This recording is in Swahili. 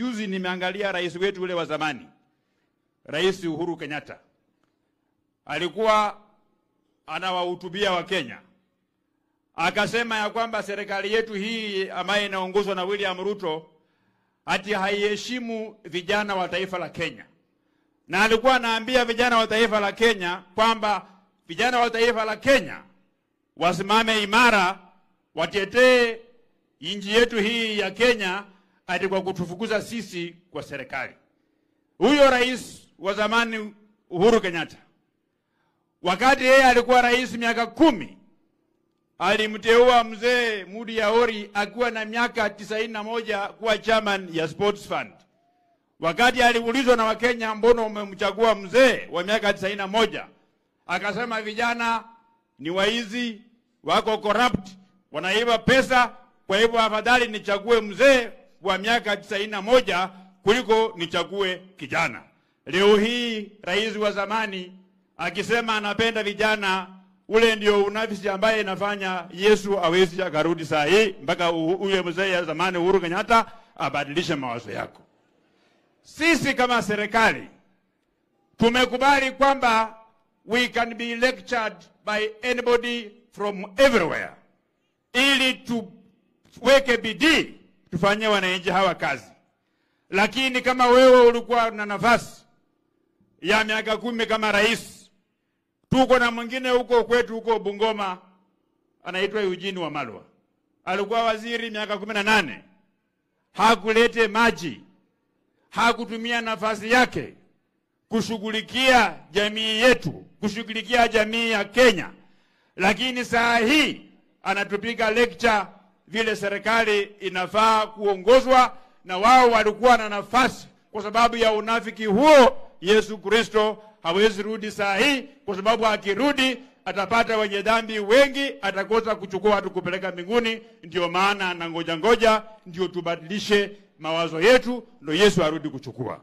juzi nimeangalia rais wetu ule wa zamani, Rais Uhuru Kenyatta. Alikuwa anawahutubia wa Kenya. Akasema ya kwamba serikali yetu hii ambayo inaongozwa na William Ruto ati haiheshimu vijana wa taifa la Kenya. Na alikuwa anaambia vijana wa taifa la Kenya kwamba vijana wa taifa la Kenya wasimame imara, watetee nchi yetu hii ya Kenya ati kwa kutufukuza sisi kwa serikali. Huyo rais wa zamani Uhuru Kenyatta, wakati yeye alikuwa rais miaka 10, alimteua mzee Mudi Yaori akiwa na miaka 91 kuwa chairman ya Sports Fund. Wakati aliulizwa na Wakenya, mbona umemchagua mzee wa miaka 91? Akasema vijana ni waizi, wako corrupt, wanaiba pesa, kwa hivyo afadhali nichague mzee wa miaka 91 kuliko nichague kijana. Leo hii rais wa zamani akisema anapenda vijana, ule ndio unafisi ambaye inafanya Yesu hawezi akarudi saa hii mpaka huyo mzee ya zamani Uhuru Kenyatta abadilishe mawazo yako. Sisi kama serikali tumekubali kwamba we can be lectured by anybody from everywhere, ili tuweke bidii tufanye wananchi hawa kazi. Lakini kama wewe ulikuwa na nafasi ya miaka 10 kama rais, tuko na mwingine huko kwetu huko Bungoma anaitwa Eugene Wamalwa. Alikuwa waziri miaka 18. Hakulete maji. Hakutumia nafasi yake kushughulikia jamii yetu, kushughulikia jamii ya Kenya. Lakini saa hii anatupiga lecture vile serikali inafaa kuongozwa, na wao walikuwa na nafasi. Kwa sababu ya unafiki huo, Yesu Kristo hawezi rudi saa hii, kwa sababu akirudi atapata wenye dhambi wengi, atakosa kuchukua watu kupeleka mbinguni. Ndio maana na ngoja ndio tubadilishe mawazo yetu, ndio Yesu arudi kuchukua.